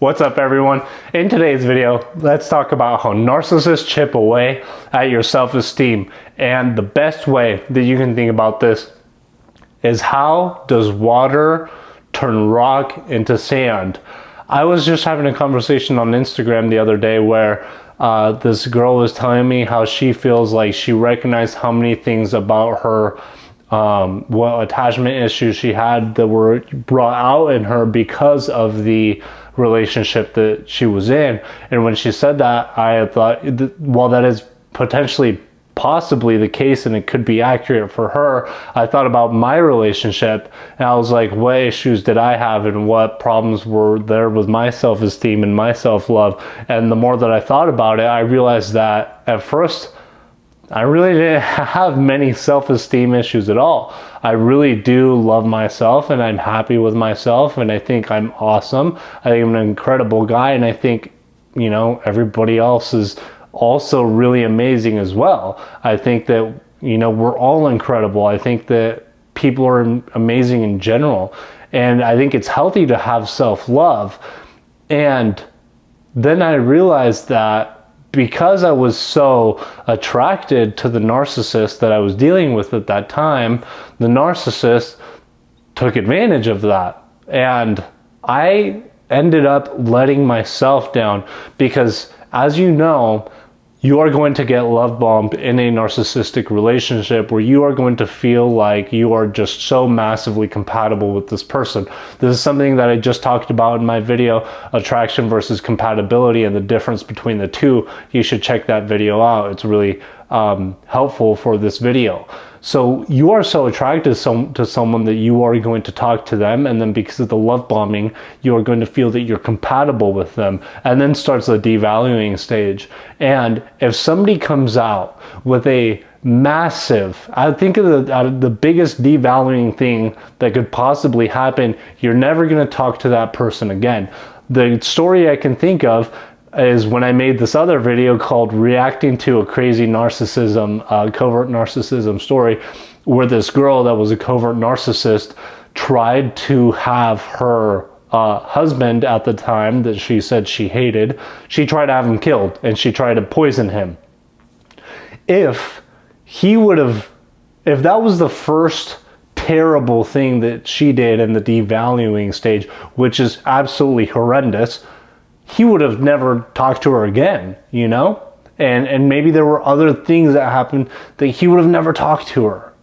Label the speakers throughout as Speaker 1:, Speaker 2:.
Speaker 1: What's up, everyone? In today's video, let's talk about how narcissists chip away at your self-esteem. And the best way that you can think about this is, how does water turn rock into sand? I was just having a conversation on Instagram the other day where this girl was telling me how she feels like she recognized how many things about her, what attachment issues she had that were brought out in her because of the relationship that she was in. And when she said that, I thought, well, that is potentially possibly the case and it could be accurate for her. I thought about my relationship and I was like, what issues did I have and what problems were there with my self-esteem and my self-love? And the more that I thought about it, I realized that at first I really didn't have many self-esteem issues at all. I really do love myself and I'm happy with myself and I think I'm awesome. I think I'm an incredible guy and I think, you know, everybody else is also really amazing as well. I think that, you know, we're all incredible. I think that people are amazing in general. And I think it's healthy to have self-love. And then I realized that because I was so attracted to the narcissist that I was dealing with at that time, the narcissist took advantage of that. And I ended up letting myself down because, as you know, you are going to get love bombed in a narcissistic relationship where you are going to feel like you are just so massively compatible with this person. This is something that I just talked about in my video, attraction versus compatibility and the difference between the two. You should check that video out. It's really helpful for this video. So you are so attracted to someone that you are going to talk to them, and then because of the love bombing, you are going to feel that you're compatible with them, and then starts the devaluing stage. And if somebody comes out with a massive, I think of the biggest devaluing thing that could possibly happen, you're never going to talk to that person again. The story I can think of is when I made this other video called Reacting to a Crazy Narcissism, Covert Narcissism Story, where this girl that was a covert narcissist tried to have her husband at the time that she said she hated, she tried to have him killed and she tried to poison him. If that was the first terrible thing that she did in the devaluing stage, which is absolutely horrendous, he would have never talked to her again, you know? And maybe there were other things that happened that he would have never talked to her.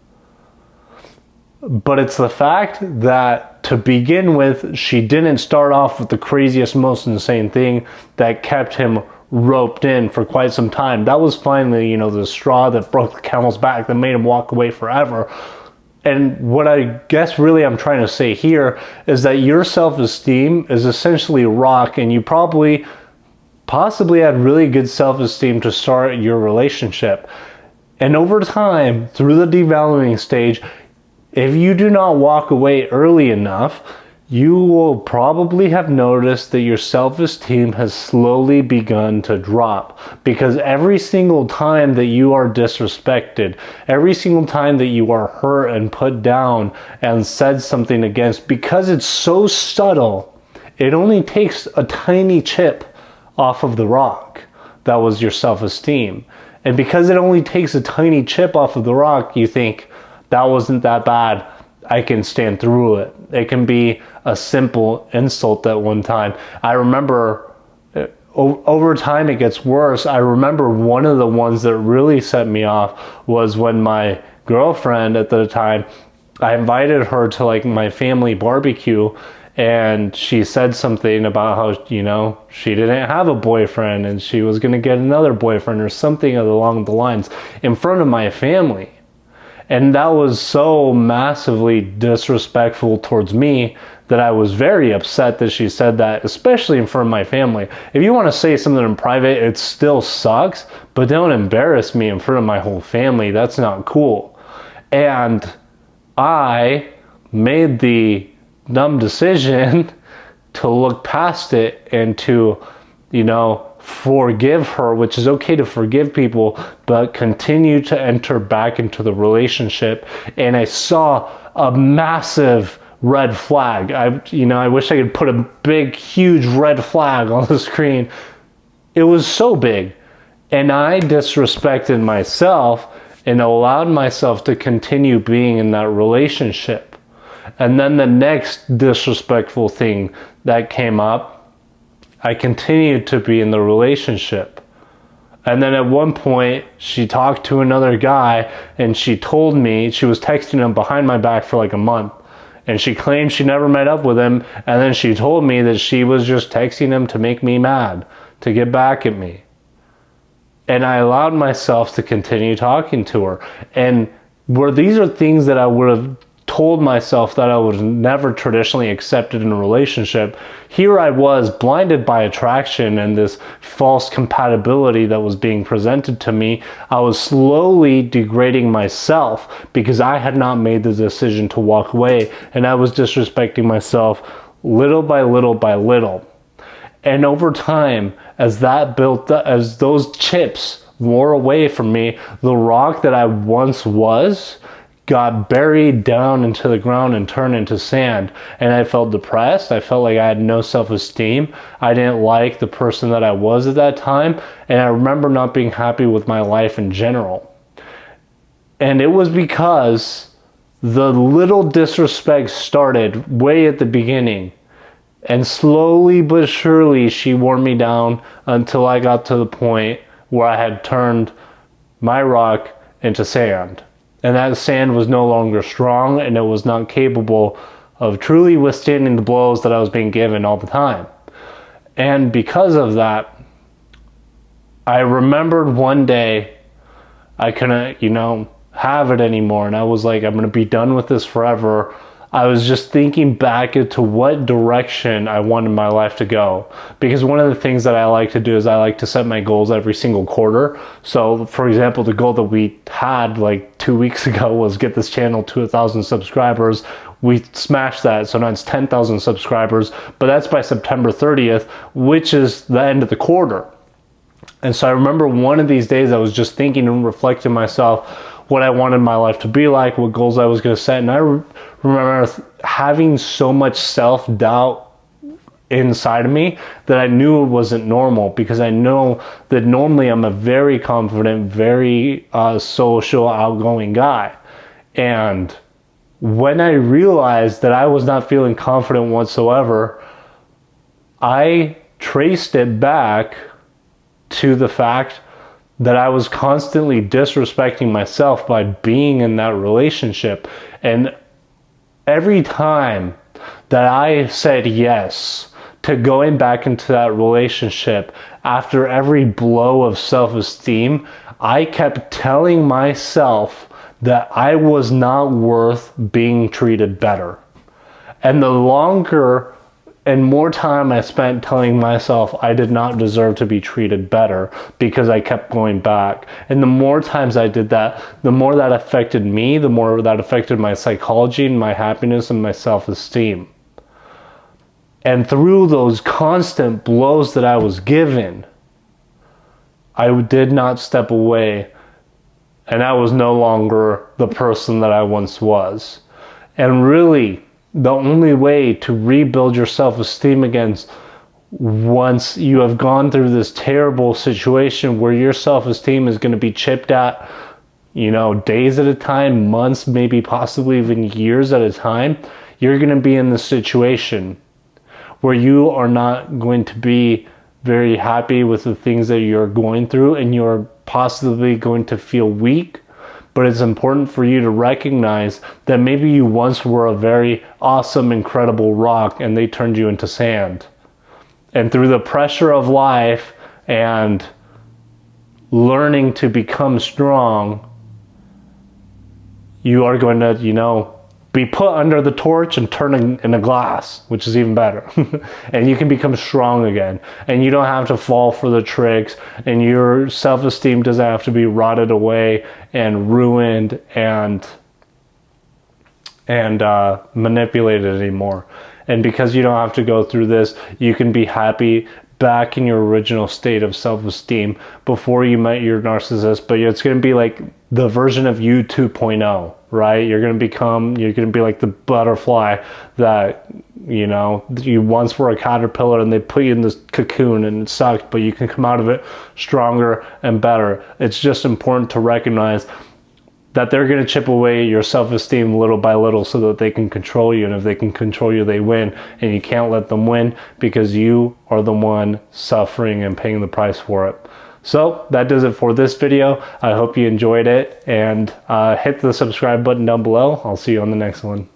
Speaker 1: But it's the fact that, to begin with, she didn't start off with the craziest, most insane thing that kept him roped in for quite some time. That was finally, you know, the straw that broke the camel's back that made him walk away forever. And what I guess really I'm trying to say here is that your self-esteem is essentially rock, and you possibly had really good self-esteem to start your relationship. And over time, through the devaluing stage, if you do not walk away early enough, you will probably have noticed that your self-esteem has slowly begun to drop, because every single time that you are disrespected, every single time that you are hurt and put down and said something against, because it's so subtle, it only takes a tiny chip off of the rock that was your self-esteem. And because it only takes a tiny chip off of the rock, you think, that wasn't that bad, I can stand through it. It can be a simple insult at one time. I remember, over time it gets worse. I remember one of the ones that really set me off was when my girlfriend at the time, I invited her to like my family barbecue, and she said something about how, you know, she didn't have a boyfriend and she was gonna get another boyfriend or something along the lines in front of my family. And that was so massively disrespectful towards me that I was very upset that she said that, especially in front of my family. If you want to say something in private, it still sucks, but don't embarrass me in front of my whole family. That's not cool. And I made the dumb decision to look past it and to, you know, forgive her, which is okay to forgive people, but continue to enter back into the relationship. And I saw a massive red flag. I wish I could put a big, huge red flag on the screen. It was so big. And I disrespected myself and allowed myself to continue being in that relationship. And then the next disrespectful thing that came up, I continued to be in the relationship. And then at one point, she talked to another guy and she told me, she was texting him behind my back for like a month. And she claimed she never met up with him. And then she told me that she was just texting him to make me mad, to get back at me. And I allowed myself to continue talking to her. And these are things that I would have told myself that I was never traditionally accepted in a relationship. Here I was, blinded by attraction and this false compatibility that was being presented to me. I was slowly degrading myself because I had not made the decision to walk away, and I was disrespecting myself little by little by little. And over time, as that built up, as those chips wore away from me, the rock that I once was got buried down into the ground and turned into sand. And I felt depressed. I felt like I had no self-esteem. I didn't like the person that I was at that time. And I remember not being happy with my life in general. And it was because the little disrespect started way at the beginning. And slowly but surely, she wore me down until I got to the point where I had turned my rock into sand. And that sand was no longer strong, and it was not capable of truly withstanding the blows that I was being given all the time. And because of that, I remembered one day I couldn't, have it anymore. And I was like, I'm going to be done with this forever. I was just thinking back into what direction I wanted my life to go. Because one of the things that I like to do is I like to set my goals every single quarter. So for example, the goal that we had like 2 weeks ago was get this channel to 1,000 subscribers. We smashed that, so now it's 10,000 subscribers, but that's by September 30th, which is the end of the quarter. And so I remember one of these days I was just thinking and reflecting myself what I wanted my life to be like, what goals I was going to set. And I remember having so much self-doubt inside of me that I knew it wasn't normal, because I know that normally I'm a very confident, very social, outgoing guy. And when I realized that I was not feeling confident whatsoever, I traced it back to the fact that I was constantly disrespecting myself by being in that relationship. And every time that I said yes to going back into that relationship, after every blow of self-esteem, I kept telling myself that I was not worth being treated better. And the longer and more time I spent telling myself I did not deserve to be treated better, because I kept going back. And the more times I did that, the more that affected me, the more that affected my psychology and my happiness and my self-esteem. And through those constant blows that I was given, I did not step away, and I was no longer the person that I once was. And really, the only way to rebuild your self-esteem again, once you have gone through this terrible situation where your self-esteem is going to be chipped at, days at a time, months, maybe possibly even years at a time, you're going to be in this situation where you are not going to be very happy with the things that you're going through, and you're possibly going to feel weak. But it's important for you to recognize that maybe you once were a very awesome, incredible rock, and they turned you into sand. And through the pressure of life and learning to become strong, you are going to, be put under the torch and turn in a glass, which is even better. And you can become strong again. And you don't have to fall for the tricks, and your self-esteem doesn't have to be rotted away and ruined and manipulated anymore. And because you don't have to go through this, you can be happy back in your original state of self-esteem before you met your narcissist. But it's going to be like the version of you 2.0, right? You're going to be like the butterfly that, you know, you once were a caterpillar and they put you in this cocoon and it sucked, but you can come out of it stronger and better. It's just important to recognize that they're going to chip away your self-esteem little by little so that they can control you. And if they can control you, they win. And you can't let them win because you are the one suffering and paying the price for it. So that does it for this video. I hope you enjoyed it, and hit the subscribe button down below. I'll see you on the next one.